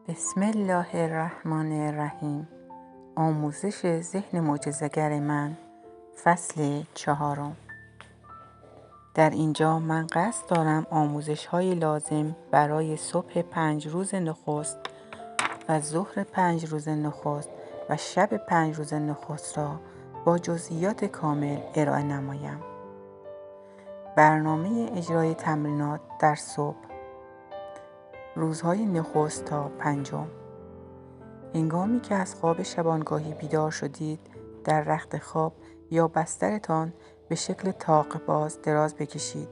بسم الله الرحمن الرحیم. آموزش ذهن معجزه‌گر من، فصل 4. در اینجا من قصد دارم آموزش‌های لازم برای صبح 5 روز نخست و ظهر 5 روز نخست و شب 5 روز نخست را با جزئیات کامل ارائه نمایم. برنامه اجرای تمرینات در صبح، روزهای نخست تا 5. هنگامی که از خواب شبانگاهی بیدار شدید، در رخت خواب یا بسترتان به شکل طاق باز دراز بکشید.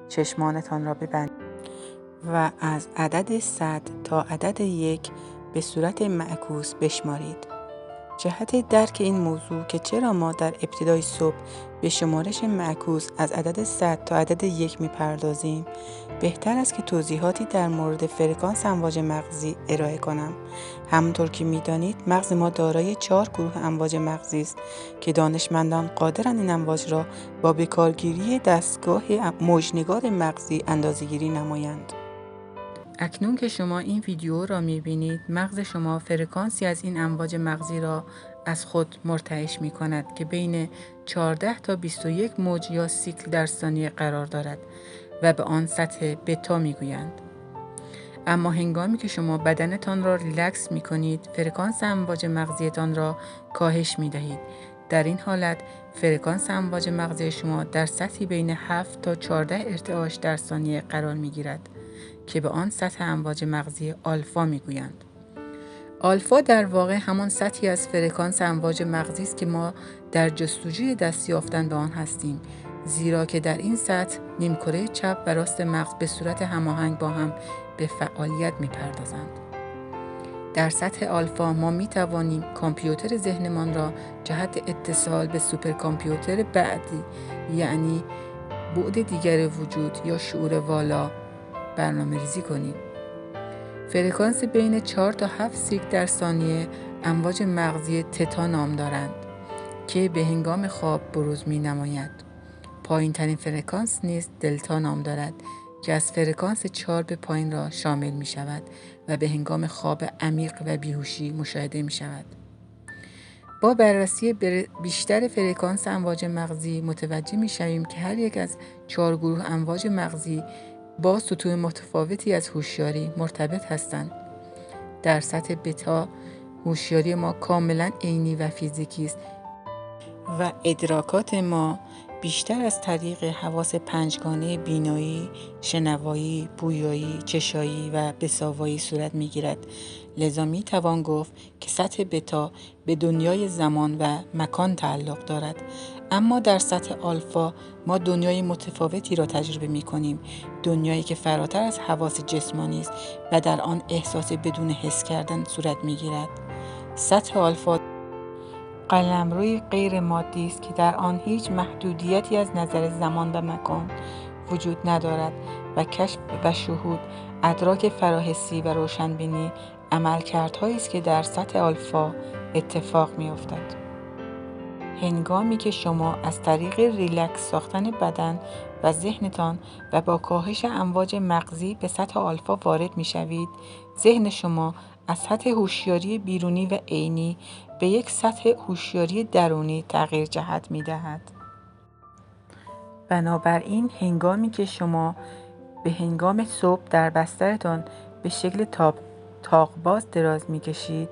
چشمانتان را ببندید و از عدد 100 تا عدد 1 به صورت معکوس بشمارید. جهت درک این موضوع که چرا ما در ابتدای صبح به شمارش معکوس از عدد 100 تا عدد 1 می‌پردازیم، بهتر است که توضیحاتی در مورد فرکانس امواج مغزی ارائه کنم. همونطور که می‌دانید مغز ما دارای 4 گروه امواج مغزی است که دانشمندان قادرند این امواج را با بکارگیری دستگاه موج‌نگار مغزی اندازه‌گیری نمایند. اکنون که شما این ویدیو را می‌بینید، مغز شما فرکانسی از این امواج مغزی را از خود مرتعش می‌کند که بین 14 تا 21 موج یا سیکل در ثانیه قرار دارد و به آن سطح بتا می‌گویند. اما هنگامی که شما بدنتان را ریلکس می‌کنید، فرکانس امواج مغزیتان را کاهش می‌دهید. در این حالت فرکانس امواج مغزی شما در سطحی بین 7 تا 14 ارتعاش در ثانیه قرار می‌گیرد که به آن سطح امواج مغزی آلفا میگویند. آلفا در واقع همان سطحی از فرکانس امواج مغزی است که ما در جستجوی دست یافتن به آن هستیم، زیرا که در این سطح نیمکره چپ و راست مغز به صورت هماهنگ با هم به فعالیت میپردازند. در سطح آلفا ما میتوانیم کامپیوتر ذهنمان را جهت اتصال به سوپر کامپیوتر بعدی، یعنی بعد دیگر وجود یا شعور والا، برنامه ریزی کنیم. فرکانس بین 4 تا 7 سیکل در ثانیه امواج مغزی تتا نام دارند که به هنگام خواب بروز می نماید. پایین ترین فرکانس نیز دلتا نام دارد که از فرکانس 4 به پایین را شامل می شود و به هنگام خواب عمیق و بیهوشی مشاهده می شود. با بررسی بیشتر فرکانس امواج مغزی متوجه می شویم که هر یک از 4 گروه امواج مغزی با سطوح متفاوتی از هوشیاری مرتبط هستند. در سطح بتا هوشیاری ما کاملا عینی و فیزیکی است و ادراکات ما بیشتر از طریق حواس پنجگانه بینایی، شنوایی، بویایی، چشایی و بساوایی صورت می‌گیرد. لذا می‌توان گفت که سطح بتا به دنیای زمان و مکان تعلق دارد. اما در سطح آلفا ما دنیای متفاوتی را تجربه می‌کنیم، دنیایی که فراتر از حواس جسمانی است و در آن احساس بدون حس کردن صورت می‌گیرد. سطح آلفا قلمروی غیر مادی است که در آن هیچ محدودیتی از نظر زمان و مکان وجود ندارد و کشف و شهود، ادراک فراحسی و روشنبینی عملکردهایی است که در سطح آلفا اتفاق می‌افتد. هنگامی که شما از طریق ریلکس ساختن بدن و ذهنتان و با کاهش امواج مغزی به سطح آلفا وارد می‌شوید، ذهن شما از سطح هوشیاری بیرونی و عینی به یک سطح هوشیاری درونی تغییر جهت می‌دهد. بنابراین هنگامی که شما به هنگام صبح در بسترتان به شکل طاق باز دراز می‌کشید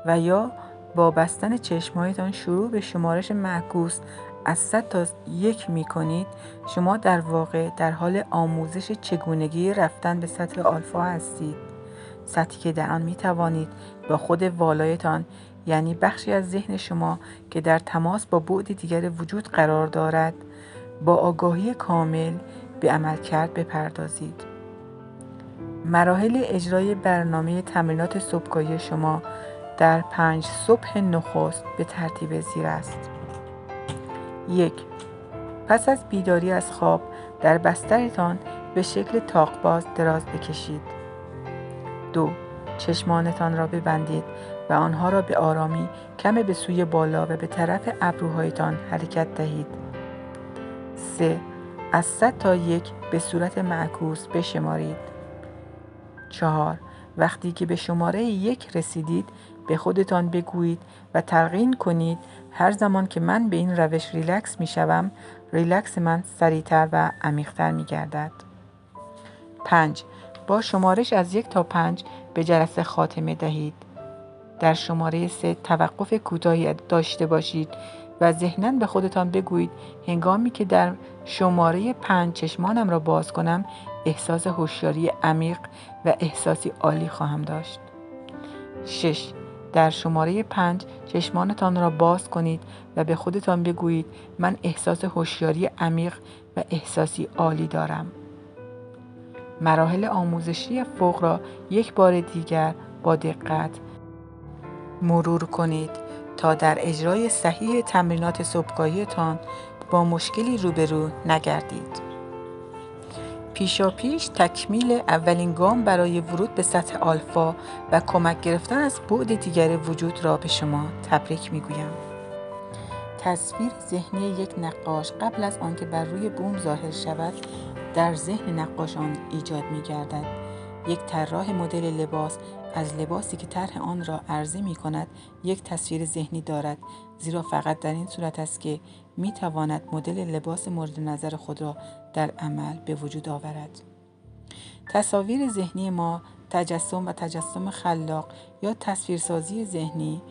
و یا با بستن چشم‌هایتان شروع به شمارش معکوس از 100 تا 1 می‌کنید، شما در واقع در حال آموزش چگونگی رفتن به سطح آلفا هستید. سطحی که در آن می‌توانید با خود والایتان، یعنی بخشی از ذهن شما که در تماس با بعد دیگر وجود قرار دارد، با آگاهی کامل به عملکرد بپردازید. مراحل اجرای برنامه تمرینات صبحگاهی شما در 5 صبح نخست به ترتیب زیر است. 1. پس از بیداری از خواب در بسترتان به شکل طاق باز دراز بکشید. 2. چشمانتان را ببندید و آنها را به آرامی کمی به سوی بالا و به طرف ابروهایتان حرکت دهید. 3. از 100 تا 1 به صورت معکوس بشمارید. 4. وقتی که به شماره 1 رسیدید به خودتان بگویید و تلقین کنید هر زمان که من به این روش ریلکس می شوم، ریلکس من سریعتر و عمیق‌تر می گردد. 5. با شمارش از 1 تا 5 به جلسه خاتمه دهید. در شماره 3 توقف کوتاهی داشته باشید و ذهناً به خودتان بگویید هنگامی که در شماره 5 چشمانم را باز کنم احساس هوشیاری عمیق و احساسی عالی خواهم داشت. 6. در شماره 5 چشمانتان را باز کنید و به خودتان بگویید من احساس هوشیاری عمیق و احساسی عالی دارم. مراحل آموزشی فوق را یک بار دیگر با دقت مرور کنید تا در اجرای صحیح تمرینات صبحگاهیتان با مشکلی روبرو نگردید. پیشاپیش تکمیل اولین گام برای ورود به سطح آلفا و کمک گرفتن از بعد دیگر وجود را به شما تبریک میگویم. تصویر ذهنی یک نقاش قبل از آنکه بر روی بوم ظاهر شود در ذهن نقاش آن ایجاد می‌گردد. یک طراح مدل لباس از لباسی که طرح آن را عرضه می‌کند یک تصویر ذهنی دارد، زیرا فقط در این صورت است که می‌تواند مدل لباس مورد نظر خود را در عمل به وجود آورد. تصاویر ذهنی ما، تجسم و تجسم خلاق یا تصویرسازی ذهنی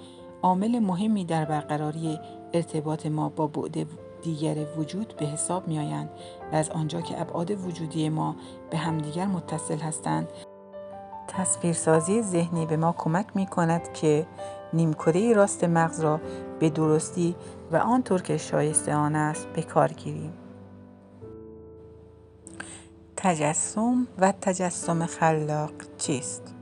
عامل مهمی در برقراری ارتباط ما با بعد دیگر وجود به حساب می آیند و از آنجا که ابعاد وجودی ما به همدیگر متصل هستند، تصویرسازی ذهنی به ما کمک می کند که نیمکره راست مغز را به درستی و آنطور که شایسته آن است به کار گیریم. تجسم و تجسم خلاق چیست؟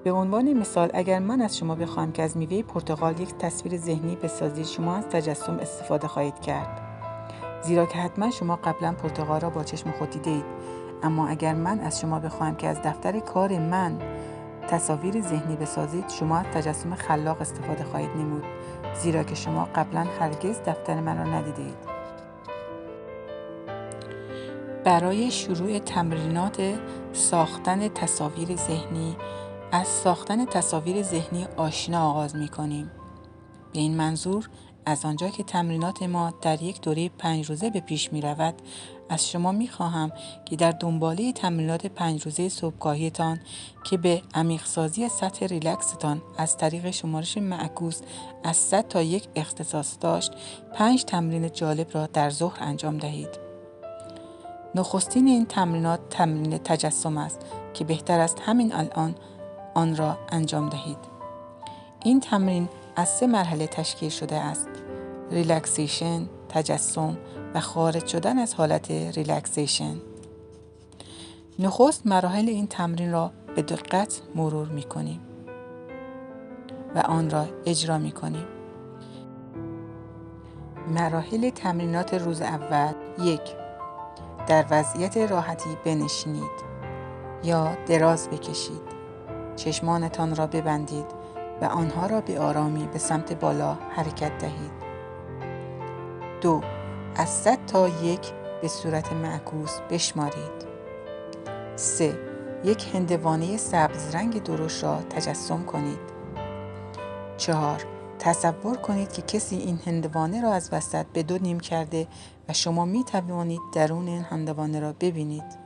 به عنوان مثال اگر من از شما بخواهم که از میوه پرتقال یک تصویر ذهنی بسازید، شما از تجسم استفاده خواهید کرد، زیرا که حتما شما قبلا پرتقال را با چشم خود دیدید. اما اگر من از شما بخواهم که از دفتر کار من تصاویر ذهنی بسازید، شما از تجسم خلاق استفاده خواهید نمود، زیرا که شما قبلا هرگز دفتر من را ندیدید. برای شروع تمرینات ساختن تصاویر ذهنی از ساختن تصاویر ذهنی آشنا آغاز می‌کنیم. به این منظور از آنجا که تمرینات ما در یک دوره 5 روزه به پیش می‌رود، از شما می‌خواهم که در دنباله تمرینات 5 روزه صبحگاهیتان که به عمیق‌سازی سطح ریلکستان از طریق شمارش معکوس از 100 تا 1 اختصاص داشت، 5 تمرین جالب را در ظهر انجام دهید. نخستین این تمرینات تمرین تجسم است که بهتر است همین الان آن را انجام دهید. این تمرین از 3 مرحله تشکیل شده است: ریلکسیشن، تجسم و خارج شدن از حالت ریلکسیشن. نخست مراحل این تمرین را به دقت مرور می‌کنیم و آن را اجرا می‌کنیم. مراحل تمرینات روز اول: 1. در وضعیت راحتی بنشینید یا دراز بکشید. چشمانتان را ببندید و آنها را به آرامی به سمت بالا حرکت دهید. 2. از 100 تا 1 به صورت معکوس بشمارید. 3. یک هندوانه سبز رنگ درشت را تجسم کنید. 4. تصور کنید که کسی این هندوانه را از وسط به 2 نیم کرده و شما می توانید درون این هندوانه را ببینید.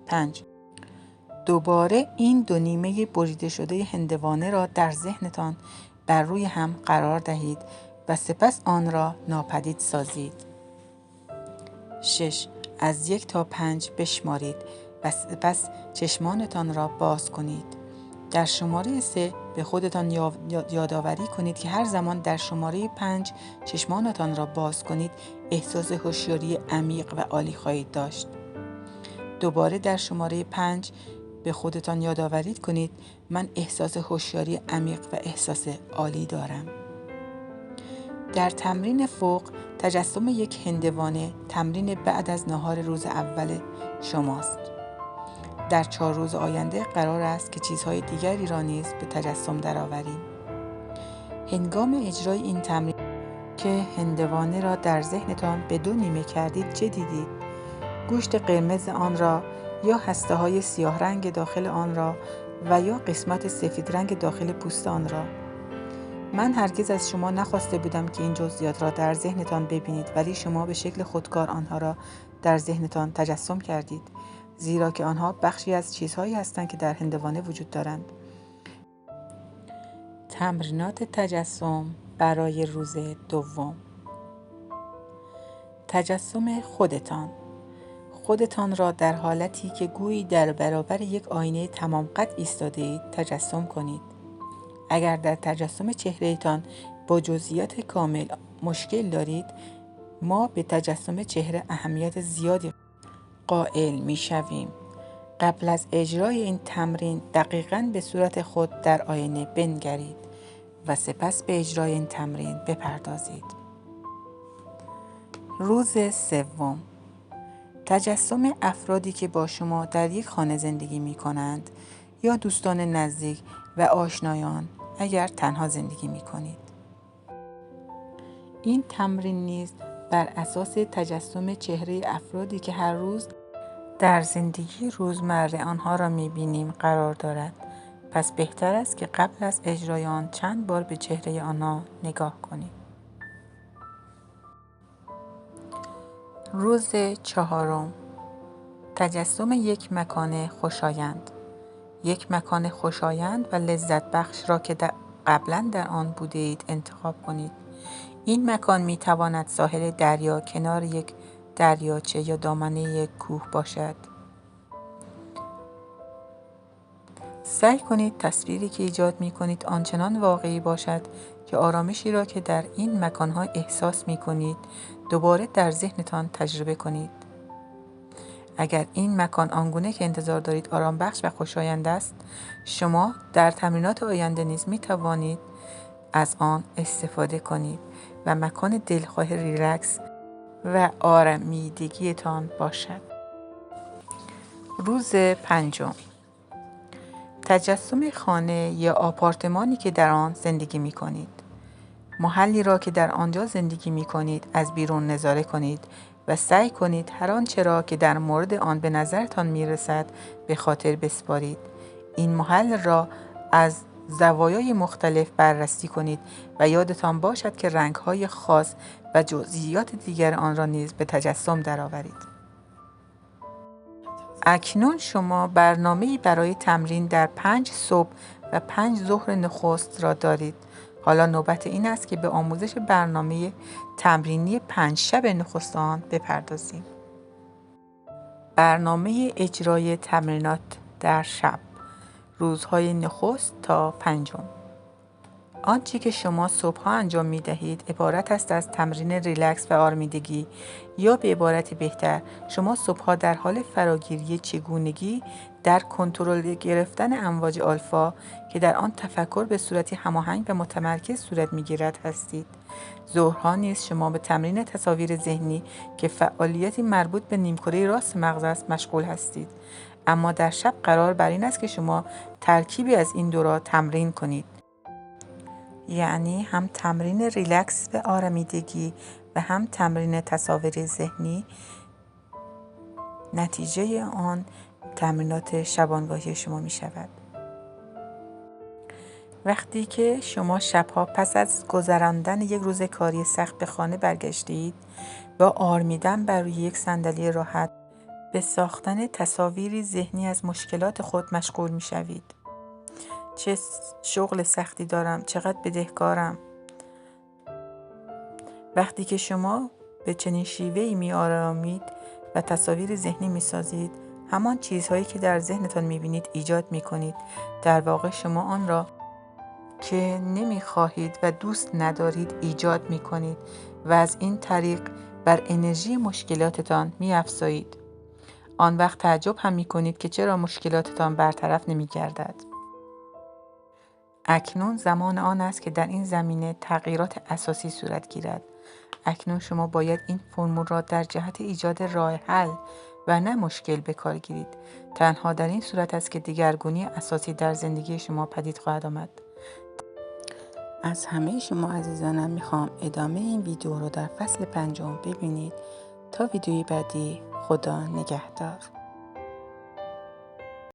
5. دوباره این 2 نیمه بریده شده هندوانه را در ذهنتان بر روی هم قرار دهید و سپس آن را ناپدید سازید. 6. از 1 تا 5 بشمارید و سپس چشمانتان را باز کنید. در شماره 3 به خودتان یادآوری کنید که هر زمان در شماره 5 چشمانتان را باز کنید احساس هوشیاری عمیق و عالی خواهید داشت. دوباره در شماره 5 به خودتان یادآوری کنید من احساس هوشیاری عمیق و احساس عالی دارم. در تمرین فوق تجسم یک هندوانه تمرین بعد از نهار روز اول شماست. در 4 روز آینده قرار است که چیزهای دیگری را نیز به تجسم درآوریم. هنگام اجرای این تمرین که هندوانه را در ذهنتان به 2 نیمه کردید چه دیدید؟ گوشت قرمز آن را یا هسته‌های سیاه رنگ داخل آن را و یا قسمت سفید رنگ داخل پوست آن را. من هرگز از شما نخواسته بودم که این جزئیات را در ذهنتان ببینید، ولی شما به شکل خودکار آنها را در ذهنتان تجسم کردید، زیرا که آنها بخشی از چیزهایی هستند که در هندوانه وجود دارند. تمرینات تجسم برای روز دوم. تجسم خودتان را در حالتی که گویی در برابر یک آینه تمام قد ایستاده اید تجسم کنید. اگر در تجسم چهرهتان با جزئیات کامل مشکل دارید، ما به تجسم چهره اهمیت زیادی قائل می شویم. قبل از اجرای این تمرین دقیقاً به صورت خود در آینه بنگرید و سپس به اجرای این تمرین بپردازید. روز سوم. تجسم افرادی که با شما در یک خانه زندگی می کنند یا دوستان نزدیک و آشنایان اگر تنها زندگی می کنید. این تمرین نیز بر اساس تجسم چهره افرادی که هر روز در زندگی روزمره آنها را می بینیم قرار دارد. پس بهتر است که قبل از اجرای آن چند بار به چهره آنها نگاه کنید. روز چهارم. تجسم یک مکان خوشایند. یک مکان خوشایند و لذت بخش را که قبلا در آن بوده اید انتخاب کنید. این مکان می تواند ساحل دریا، کنار یک دریاچه یا دامنه یک کوه باشد. سعی کنید تصویری که ایجاد می کنید آنچنان واقعی باشد که آرامشی را که در این مکان‌ها احساس می کنید دوباره در ذهنتان تجربه کنید. اگر این مکان آنگونه که انتظار دارید آرام بخش و خوشایند است، شما در تمرینات آینده نیز می توانید از آن استفاده کنید و مکان دلخواه ریلکس و آرامیدگیتان باشد. روز پنجم. تجسم خانه یا آپارتمانی که در آن زندگی می کنید. محلی را که در آنجا زندگی می کنید از بیرون نظاره کنید و سعی کنید هر آنچه را که در مورد آن به نظرتان می رسد به خاطر بسپارید. این محل را از زوایای مختلف بررسی کنید و یادتان باشد که رنگ‌های خاص و جزئیات دیگر آن را نیز به تجسم درآورید. اکنون شما برنامه‌ای برای تمرین در 5 صبح و 5 ظهر نخست را دارید. حالا نوبت این است که به آموزش برنامه تمرینی 5 شب نخست آن بپردازیم. برنامه اجرای تمرینات در شب، روزهای نخست تا پنجم. آنچه که شما صبح‌ها انجام می‌دهید عبارت است از تمرین ریلکس و آرامیدگی، یا به عبارت بهتر شما صبح‌ها در حال فراگیری چگونگی در کنترل گرفتن امواج آلفا که در آن تفکر به صورتی هماهنگ و متمرکز صورت می‌گیرد هستید. ظهرها نیز شما به تمرین تصاویر ذهنی که فعالیتی مربوط به نیمکره راست مغز است مشغول هستید. اما در شب قرار بر این است که شما ترکیبی از این دو را تمرین کنید. یعنی هم تمرین ریلکس و آرامیدگی و هم تمرین تصاویر ذهنی. نتیجه آن تمرینات شبانگاهی شما می شود. وقتی که شما شبها پس از گذراندن یک روز کاری سخت به خانه برگشتید، با آرمیدن بر روی یک صندلی راحت به ساختن تصاویری ذهنی از مشکلات خود مشغول می شوید. چه شغل سختی دارم، چقدر بدهکارم. وقتی که شما به چنین شیوهی می آرامید و تصاویر ذهنی می سازید، همان چیزهایی که در ذهنتان می بینید ایجاد می کنید. در واقع شما آن را که نمی خواهید و دوست ندارید ایجاد می کنید و از این طریق بر انرژی مشکلاتتان می افزایید. آن وقت تعجب هم می کنید که چرا مشکلاتتان برطرف نمی گردد. اکنون زمان آن است که در این زمینه تغییرات اساسی صورت گیرد. اکنون شما باید این فرمول را در جهت ایجاد راه حل و نه مشکل به کار گیرید. تنها در این صورت است که دیگرگونی اساسی در زندگی شما پدید خواهد آمد. از همه شما عزیزانم میخوام ادامه این ویدیو رو در فصل 5 ببینید. تا ویدیوی بعدی، خدا نگهدار.